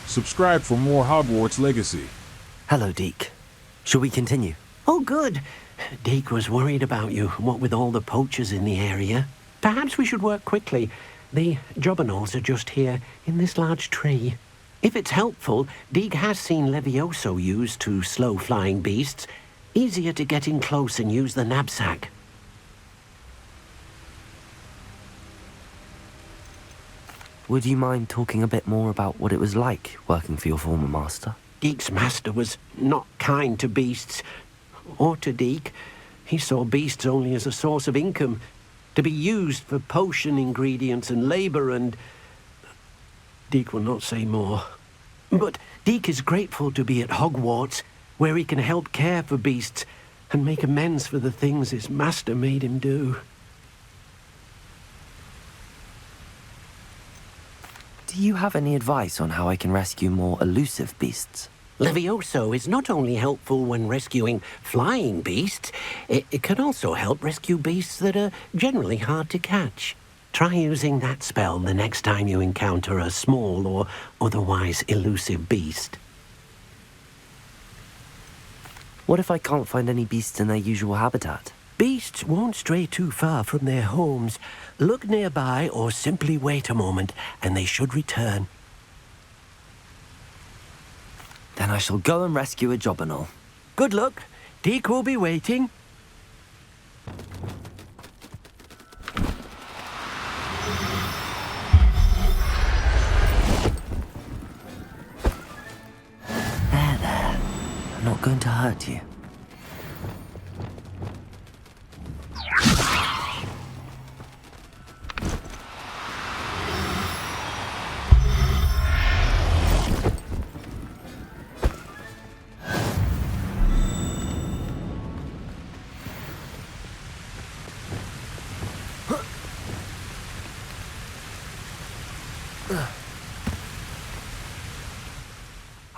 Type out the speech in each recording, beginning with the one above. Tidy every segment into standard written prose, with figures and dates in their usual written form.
Subscribe for more Hogwarts Legacy. Hello, Deke. Shall we continue? Oh, good. Deke was worried about you, what with all the poachers in the area. Perhaps we should work quickly. The jobberknolls are just here, in this large tree. If it's helpful, Deke has seen Levioso used to slow flying beasts. Easier to get in close and use the knapsack. Would you mind talking a bit more about what it was like working for your former master? Deke's master was not kind to beasts, or to Deke. He saw beasts only as a source of income, to be used for potion ingredients and labour, and Deke will not say more. But Deke is grateful to be at Hogwarts, where he can help care for beasts and make amends for the things his master made him do. Do you have any advice on how I can rescue more elusive beasts? Levioso is not only helpful when rescuing flying beasts, it can also help rescue beasts that are generally hard to catch. Try using that spell the next time you encounter a small or otherwise elusive beast. What if I can't find any beasts in their usual habitat? Beasts won't stray too far from their homes. Look nearby or simply wait a moment, and they should return. Then I shall go and rescue a jobberknoll. Good luck. Deke will be waiting. There. I'm not going to hurt you.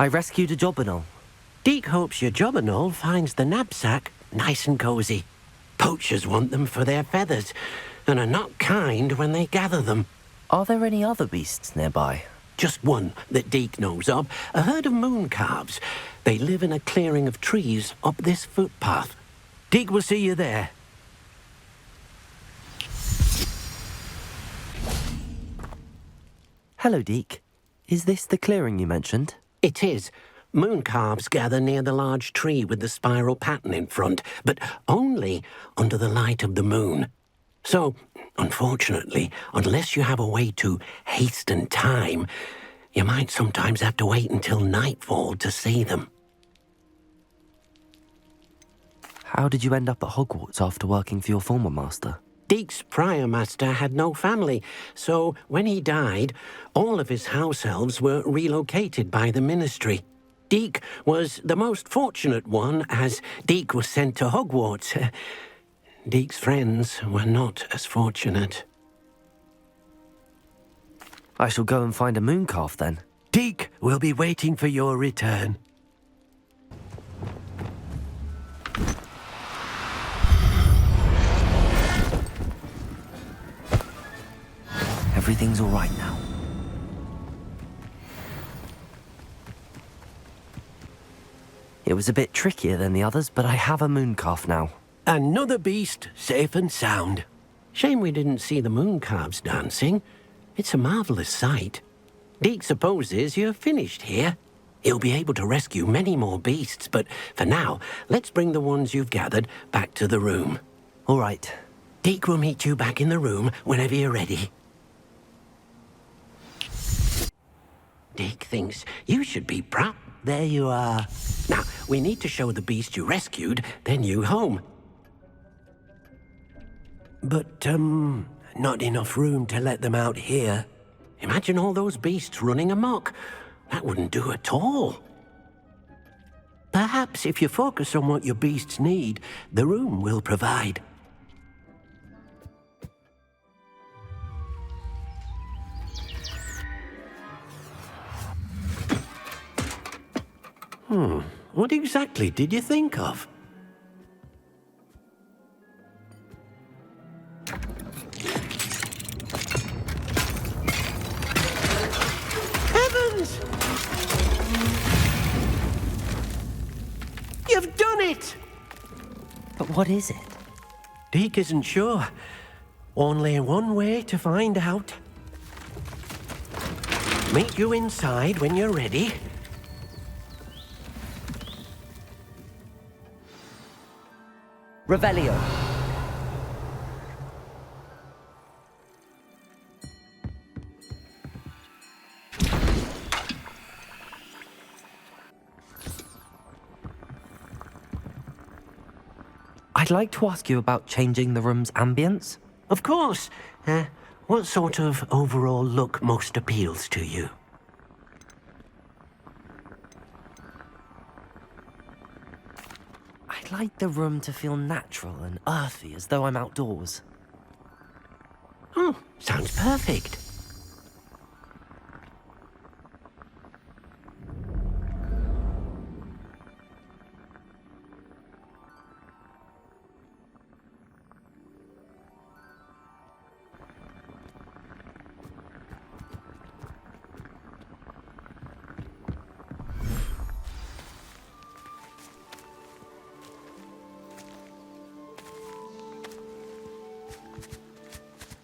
I rescued a jobberknoll. Deke hopes your jobberknoll finds the knapsack nice and cozy. Poachers want them for their feathers, and are not kind when they gather them. Are there any other beasts nearby? Just one that Deke knows of, a herd of mooncalves. They live in a clearing of trees up this footpath. Deke will see you there. Hello, Deke. Is this the clearing you mentioned? It is. Mooncalves gather near the large tree with the spiral pattern in front, but only under the light of the moon. So, unfortunately, unless you have a way to hasten time, you might sometimes have to wait until nightfall to see them. How did you end up at Hogwarts after working for your former master? Deke's prior master had no family, so when he died, all of his house elves were relocated by the ministry. Deke was the most fortunate one, as Deke was sent to Hogwarts. Deke's friends were not as fortunate. I shall go and find a mooncalf then. Deke will be waiting for your return. Everything's all right now. It was a bit trickier than the others, but I have a mooncalf now. Another beast, safe and sound. Shame we didn't see the mooncalves dancing. It's a marvellous sight. Deke supposes you're finished here. He'll be able to rescue many more beasts, but for now, let's bring the ones you've gathered back to the room. All right. Deke will meet you back in the room whenever you're ready. Deke thinks you should be proud. There you are. Now, we need to show the beast you rescued their new home. But, not enough room to let them out here. Imagine all those beasts running amok. That wouldn't do at all. Perhaps if you focus on what your beasts need, the room will provide. What exactly did you think of? Heavens! You've done it! But what is it? Deek isn't sure. Only one way to find out. Meet you inside when you're ready. Revelio. I'd like to ask you about changing the room's ambience. Of course. What sort of overall look most appeals to you? I'd like the room to feel natural and earthy, as though I'm outdoors. Oh, sounds perfect.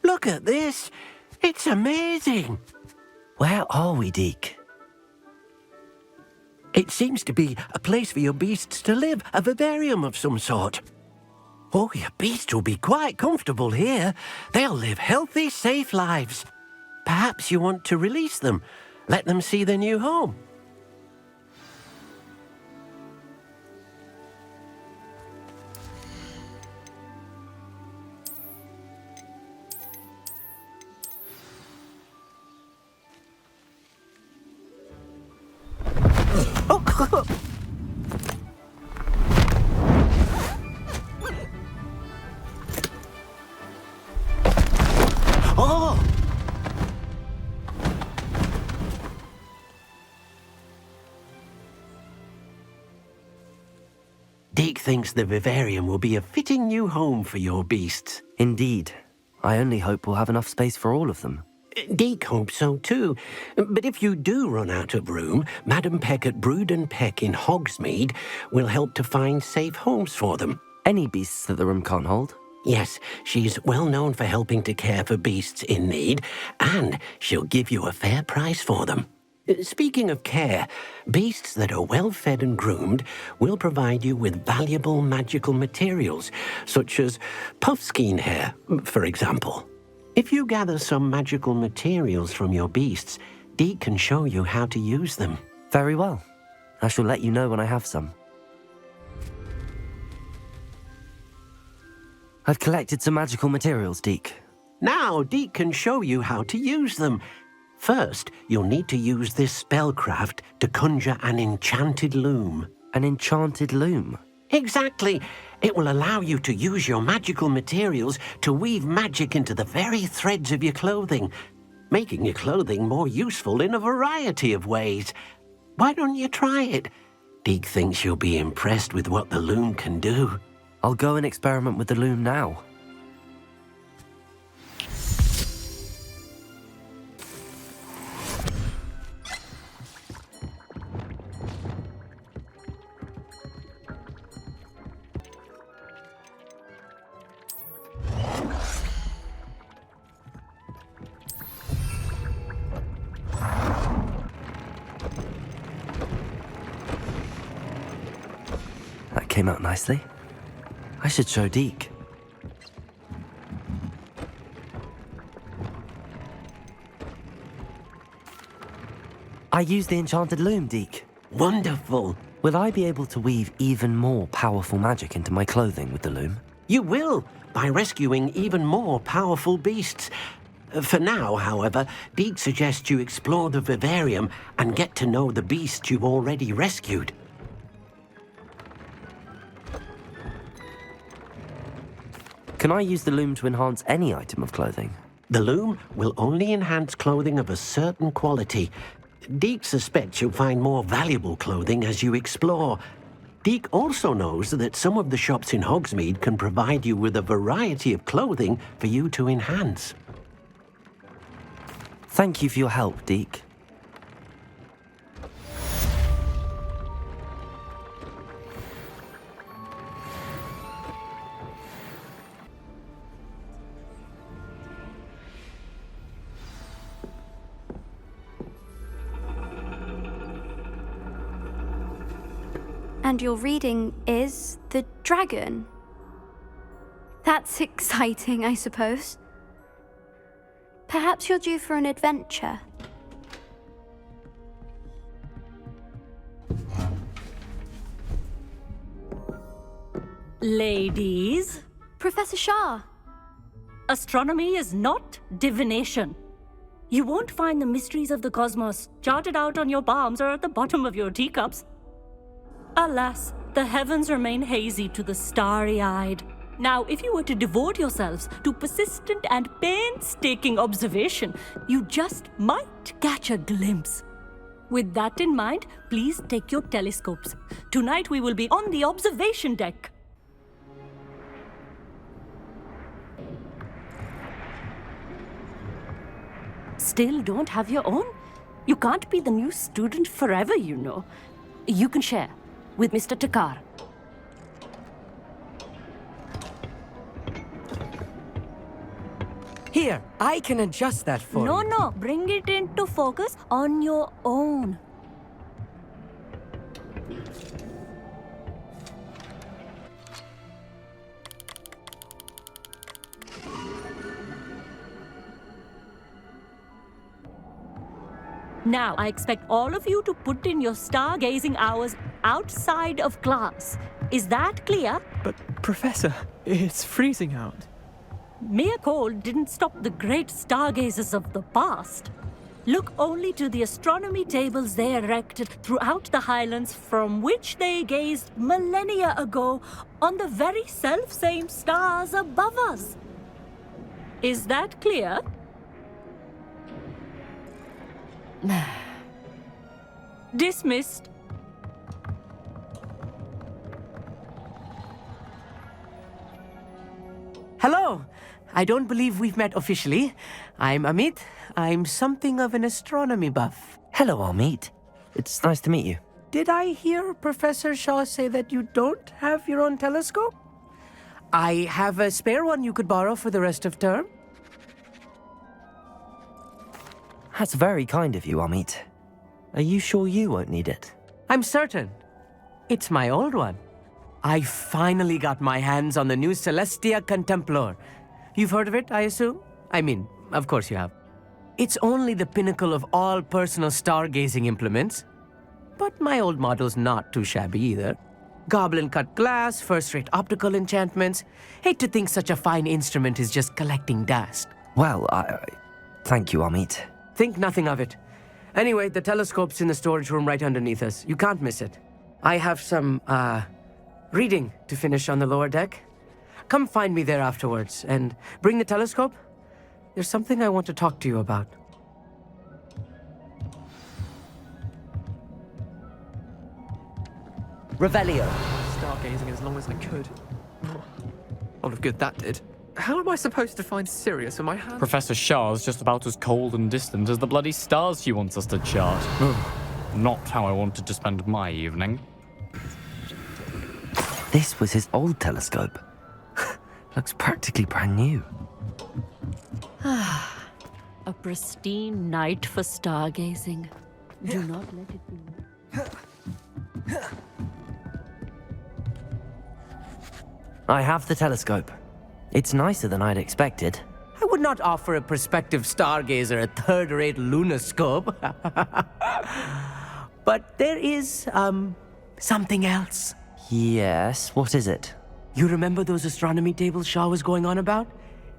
Look at this. It's amazing. Where are we, Deek? It seems to be a place for your beasts to live, a vivarium of some sort. Oh, your beasts will be quite comfortable here. They'll live healthy, safe lives. Perhaps you want to release them, let them see their new home. Oh! Deek thinks the vivarium will be a fitting new home for your beasts. Indeed. I only hope we'll have enough space for all of them. Deek hopes so too. But if you do run out of room, Madam Peck at Brood and Peck in Hogsmeade will help to find safe homes for them. Any beasts that the room can't hold? Yes, she's well known for helping to care for beasts in need, and she'll give you a fair price for them. Speaking of care, beasts that are well fed and groomed will provide you with valuable magical materials, such as puffskein hair, for example. If you gather some magical materials from your beasts, Dee can show you how to use them. Very well. I shall let you know when I have some. I've collected some magical materials, Deek. Now Dee can show you how to use them. First, you'll need to use this spellcraft to conjure an enchanted loom. An enchanted loom? Exactly. It will allow you to use your magical materials to weave magic into the very threads of your clothing, making your clothing more useful in a variety of ways. Why don't you try it? Deek thinks you'll be impressed with what the loom can do. I'll go and experiment with the loom now. That came out nicely. I should show Deek. I used the enchanted loom, Deek. Wonderful. Will I be able to weave even more powerful magic into my clothing with the loom? You will, by rescuing even more powerful beasts. For now, however, Deek suggests you explore the vivarium and get to know the beasts you've already rescued. Can I use the loom to enhance any item of clothing? The loom will only enhance clothing of a certain quality. Deek suspects you'll find more valuable clothing as you explore. Deek also knows that some of the shops in Hogsmeade can provide you with a variety of clothing for you to enhance. Thank you for your help, Deek. And your reading is the dragon. That's exciting, I suppose. Perhaps you're due for an adventure. Ladies, Professor Shah. astronomy is not divination. You won't find the mysteries of the cosmos charted out on your palms or at the bottom of your teacups. Alas, the heavens remain hazy to the starry-eyed. Now, if you were to devote yourselves to persistent and painstaking observation, you just might catch a glimpse. With that in mind, please take your telescopes. Tonight we will be on the observation deck. Still don't have your own? You can't be the new student forever, you know. You can share with Mr. Takar. Here, I can adjust that for you. No, bring it into focus on your own. Now, I expect all of you to put in your stargazing hours outside of class. Is that clear? But, Professor, it's freezing out. Mere cold didn't stop the great stargazers of the past. Look only to the astronomy tables they erected throughout the Highlands from which they gazed millennia ago on the very self-same stars above us. Is that clear? Dismissed. Hello! I don't believe we've met officially. I'm Amit. I'm something of an astronomy buff. Hello, Amit. It's nice to meet you. Did I hear Professor Shaw say that you don't have your own telescope? I have a spare one you could borrow for the rest of term. That's very kind of you, Amit. Are you sure you won't need it? I'm certain. It's my old one. I finally got my hands on the new Celestia Contemplar. You've heard of it, I assume? I mean, of course you have. It's only the pinnacle of all personal stargazing implements. But my old model's not too shabby either. Goblin-cut glass, first-rate optical enchantments. Hate to think such a fine instrument is just collecting dust. Well, thank you, Amit. Think nothing of it. Anyway, the telescope's in the storage room right underneath us. You can't miss it. I have some, reading to finish on the lower deck. Come find me there afterwards, and bring the telescope. There's something I want to talk to you about. Revelio. Stargazing as long as I could. All of good that did. How am I supposed to find Sirius with my hand? Professor Shah's just about as cold and distant as the bloody stars she wants us to chart. Not how I wanted to spend my evening. This was his old telescope. Looks practically brand new. A pristine night for stargazing. Do not let it be. I have the telescope. It's nicer than I'd expected. I would not offer a prospective stargazer a third-rate lunoscope. But there is, something else. Yes, what is it? You remember those astronomy tables Shaw was going on about?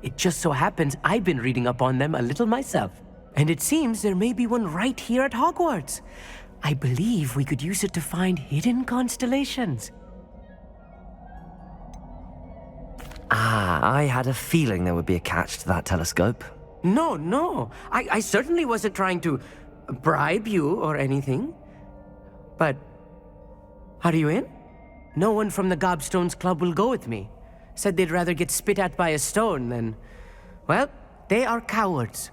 It just so happens I've been reading up on them a little myself. And it seems there may be one right here at Hogwarts. I believe we could use it to find hidden constellations. I had a feeling there would be a catch to that telescope. No. I certainly wasn't trying to bribe you or anything. But, are you in? No one from the Gobstones Club will go with me. Said they'd rather get spit at by a stone than... Well, they are cowards.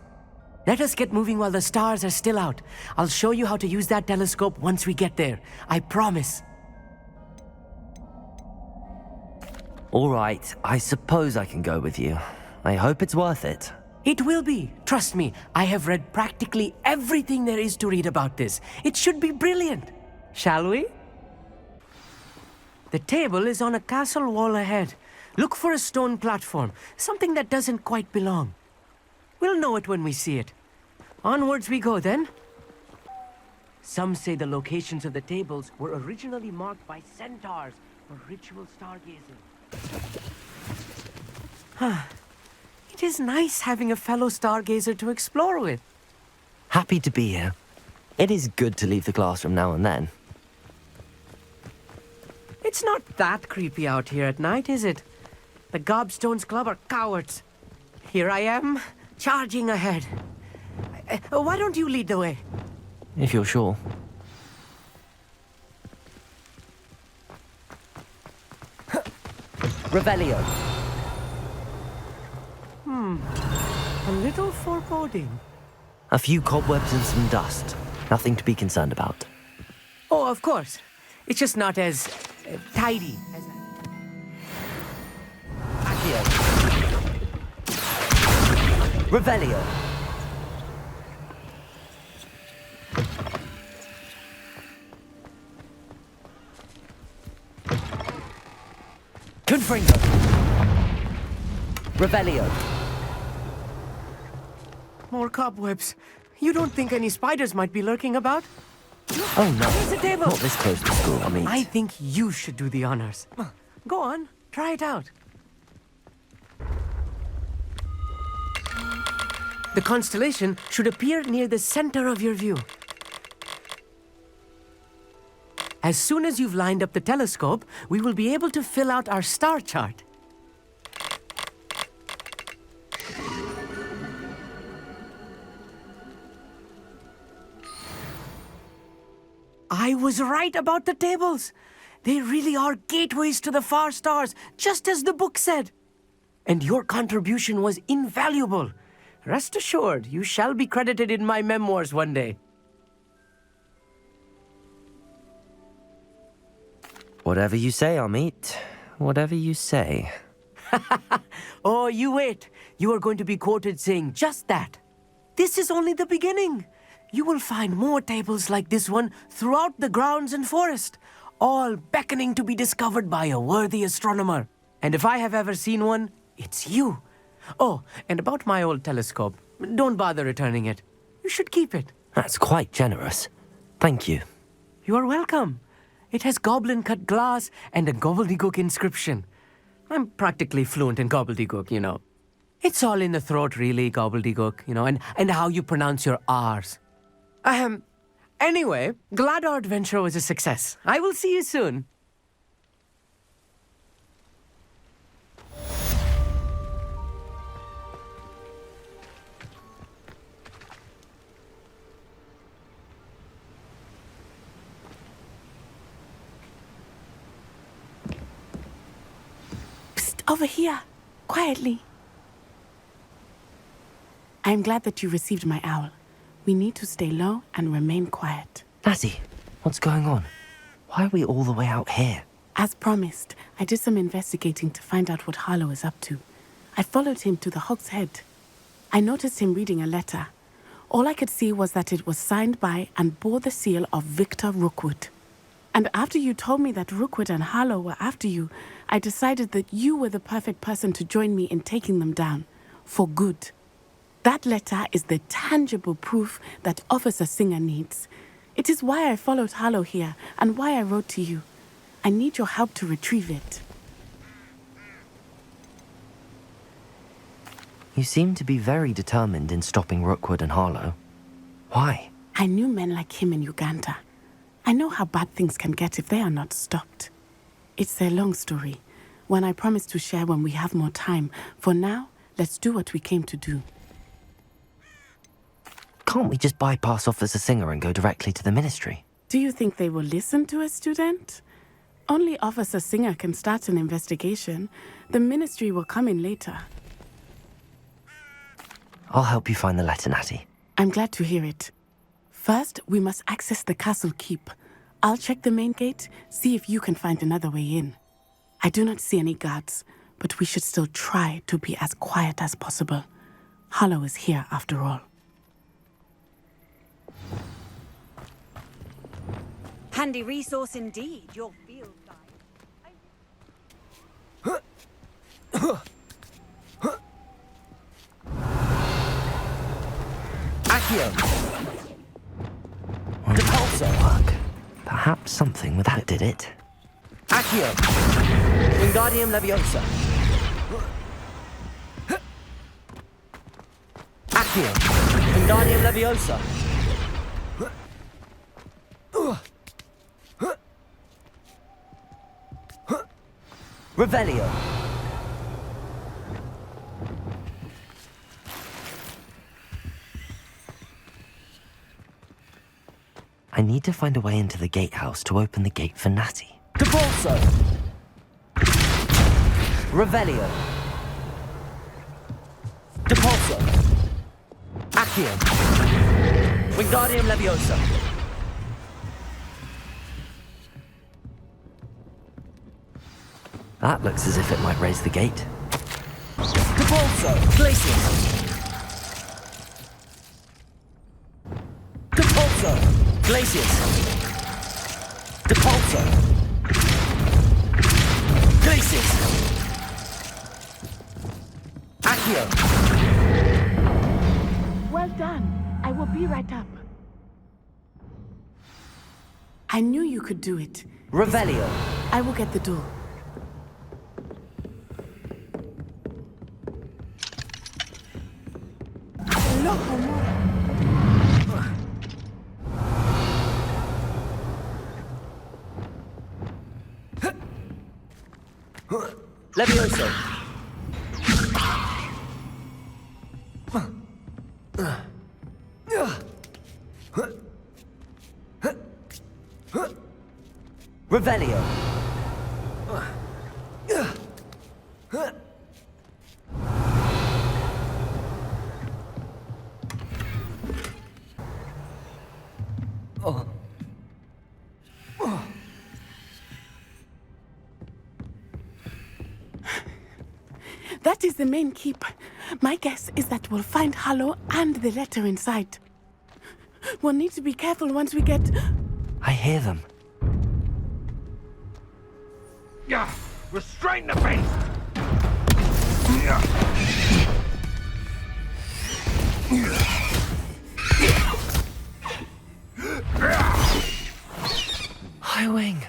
Let us get moving while the stars are still out. I'll show you how to use that telescope once we get there. I promise. All right, I suppose I can go with you. I hope it's worth it. It will be. Trust me, I have read practically everything there is to read about this. It should be brilliant. Shall we? The table is on a castle wall ahead. Look for a stone platform, something that doesn't quite belong. We'll know it when we see it. Onwards we go, then. Some say the locations of the tables were originally marked by centaurs for ritual stargazing. It is nice having a fellow stargazer to explore with. Happy to be here. It is good to leave the classroom now and then. It's not that creepy out here at night, is it? The Gobstones Club are cowards. Here I am, charging ahead. Why don't you lead the way? If you're sure. Revelio. A little foreboding. A few cobwebs and some dust. Nothing to be concerned about. Oh, of course. It's just not as tidy as Accio. Revelio. Confringo. Revelio. More cobwebs. You don't think any spiders might be lurking about? Oh no. Here's a table. Not this close to school, I mean. I think you should do the honors. Go on, try it out. The constellation should appear near the center of your view. As soon as you've lined up the telescope, we will be able to fill out our star chart. I was right about the tables. They really are gateways to the far stars, just as the book said. And your contribution was invaluable. Rest assured, you shall be credited in my memoirs one day. Whatever you say, Amit. Whatever you say. Oh, you wait. You are going to be quoted saying just that. This is only the beginning. You will find more tables like this one throughout the grounds and forest, all beckoning to be discovered by a worthy astronomer. And if I have ever seen one, it's you. Oh, and about my old telescope, don't bother returning it. You should keep it. That's quite generous. Thank you. You are welcome. It has goblin-cut glass and a gobbledygook inscription. I'm practically fluent in gobbledygook, you know. It's all in the throat, really, gobbledygook, you know, and how you pronounce your R's. Anyway, glad our adventure was a success. I will see you soon. Psst, over here. Quietly. I am glad that you received my owl. We need to stay low and remain quiet. Natty, what's going on? Why are we all the way out here? As promised, I did some investigating to find out what Harlow is up to. I followed him to the Hog's Head. I noticed him reading a letter. All I could see was that it was signed by and bore the seal of Victor Rookwood. And after you told me that Rookwood and Harlow were after you, I decided that you were the perfect person to join me in taking them down. For good. That letter is the tangible proof that Officer Singer needs. It is why I followed Harlow here and why I wrote to you. I need your help to retrieve it. You seem to be very determined in stopping Rookwood and Harlow. Why? I knew men like him in Uganda. I know how bad things can get if they are not stopped. It's a long story, one I promise to share when we have more time. For now, let's do what we came to do. Can't we just bypass Officer Singer and go directly to the Ministry? Do you think they will listen to a student? Only Officer Singer can start an investigation. The Ministry will come in later. I'll help you find the letter, Natty. I'm glad to hear it. First, we must access the castle keep. I'll check the main gate, see if you can find another way in. I do not see any guards, but we should still try to be as quiet as possible. Harlow is here after all. Handy resource indeed, your field guide. Work. Perhaps something with that did it. Accio! Wingardium Leviosa! Accio! Wingardium Leviosa! Revelio! I need to find a way into the gatehouse to open the gate for Natty. Depulso! Revelio! Depulso! Accio! Wingardium Leviosa! That looks as if it might raise the gate. Depulso! Glacius! Depulso! Glacius! Depulso! Glacius! Accio! Well done. I will be right up. I knew you could do it. Revelio! I will get the door. Levioso! Revelio! That is the main keep. My guess is that we'll find Hallow and the letter inside. We'll need to be careful once we get... I hear them. Yeah, restrain the beast! Highwing!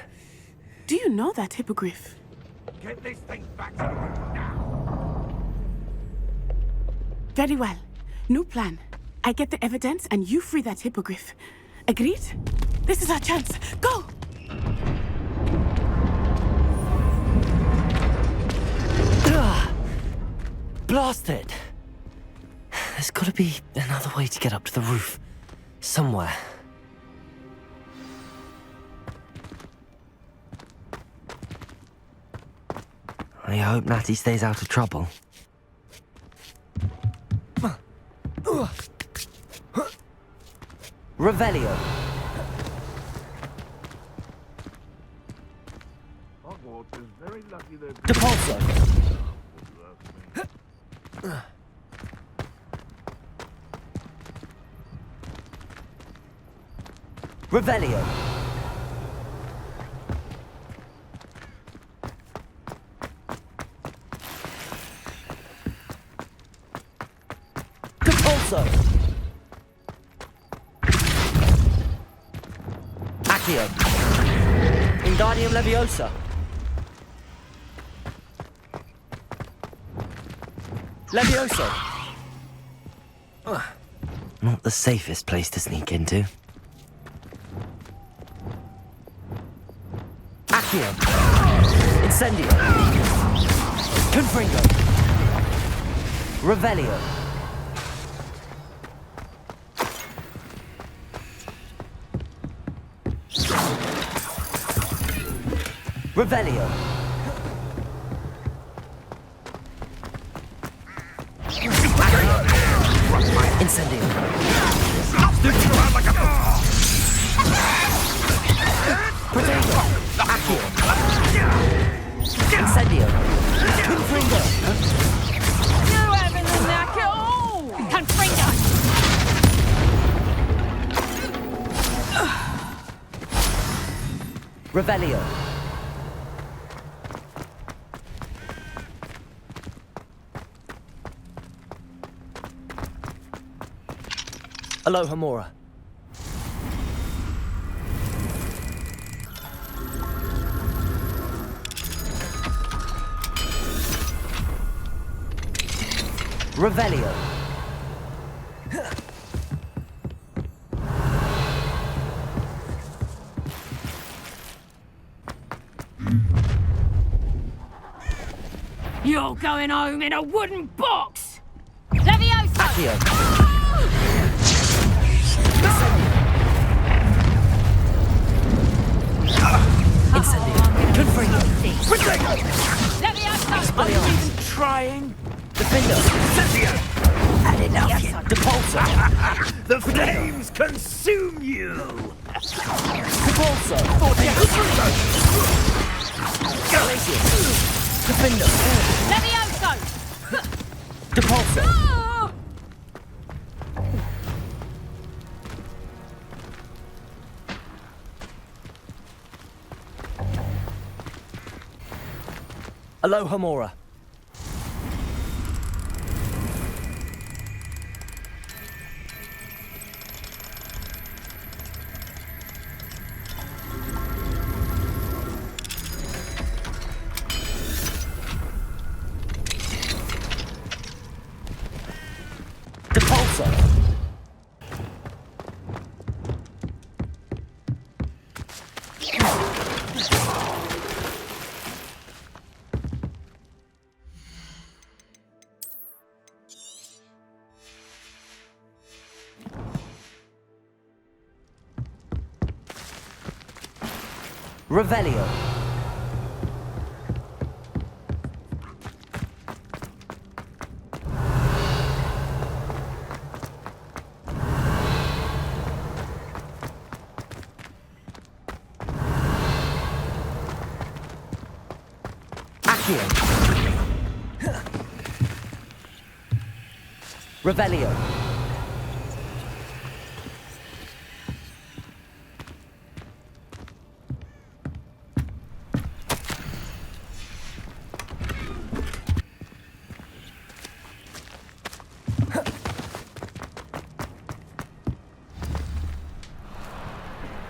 Do you know that hippogriff? Get this thing back to the room now! Very well. New plan. I get the evidence and you free that hippogriff. Agreed? This is our chance. Go! Blast it! There's gotta be another way to get up to the roof. Somewhere. I hope Natty stays out of trouble. Revelio! Hogwarts is very lucky that... Depulso! Revelio! Depulso! Accio! Wingardium Leviosa! Levioso! Not the safest place to sneak into. Accio! Incendio! Confringo! Revelio! Revelio! Incendio! Potato! Accio! Incendio! Confringo! You haven't done that at all! Confringo! Revelio! Alohomora. Revelio. You're going home in a wooden box! Levioso! Accio. Confringo. Levioso! Are you even trying? Defender. Had enough yet. Depulso. The flames consume you! Depulso. Glacius. Defender. Levioso! Depulso. Alohomora. Depulso. Revelio. Accio. Revelio.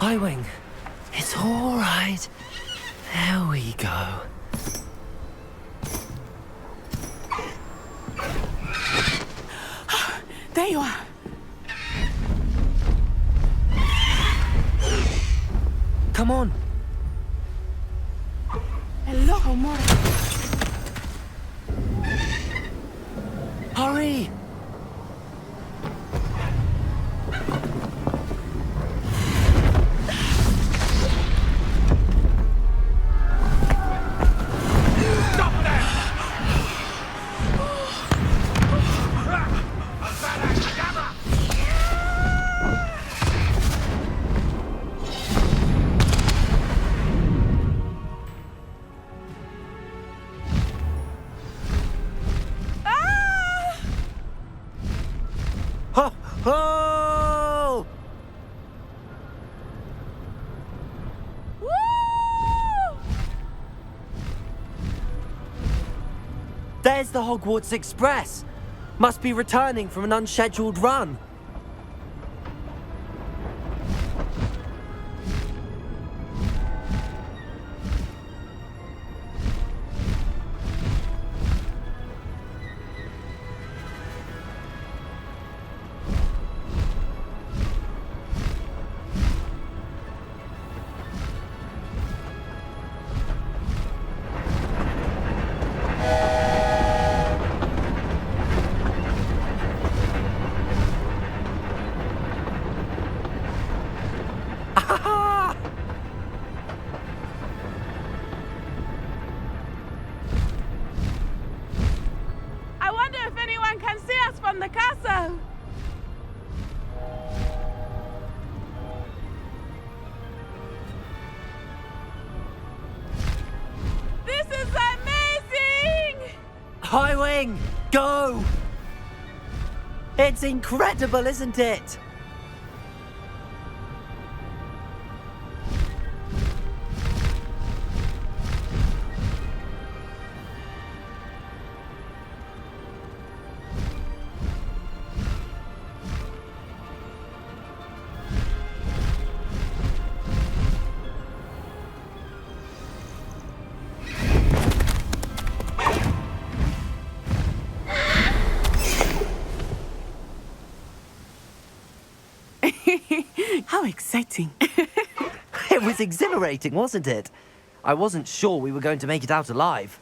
Highwing. It's all right. There we go. There you are. Come on. Alohomora. Hurry. Ho! Ho! Woo! There's the Hogwarts Express. Must be returning from an unscheduled run. I wonder if anyone can see us from the castle. This is amazing! Highwing, go! It's incredible, isn't it? How exciting. It was exhilarating, wasn't it? I wasn't sure we were going to make it out alive.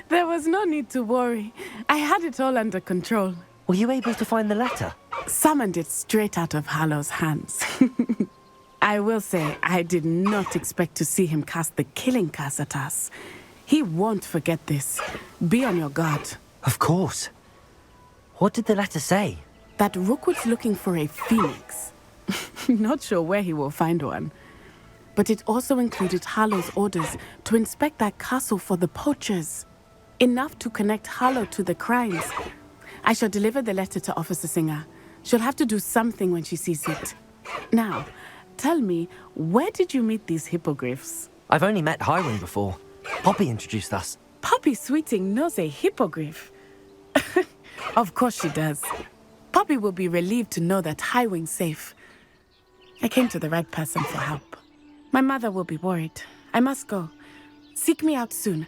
There was no need to worry. I had it all under control. Were you able to find the letter? Summoned it straight out of Hallow's hands. I will say, I did not expect to see him cast the killing curse at us. He won't forget this. Be on your guard. Of course. What did the letter say? That Rookwood's looking for a phoenix. Not sure where he will find one. But it also included Hallow's orders to inspect that castle for the poachers. Enough to connect Hallow to the crimes. I shall deliver the letter to Officer Singer. She'll have to do something when she sees it. Now, tell me, where did you meet these hippogriffs? I've only met Highwing before. Poppy introduced us. Poppy Sweeting knows a hippogriff. Of course she does. Poppy will be relieved to know that Highwing's safe. I came to the right person for help. My mother will be worried. I must go. Seek me out soon.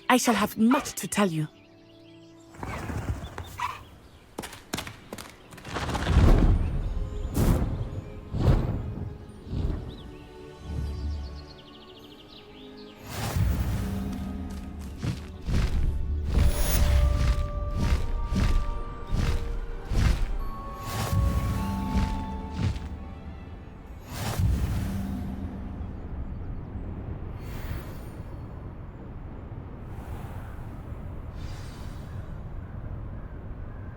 I shall have much to tell you.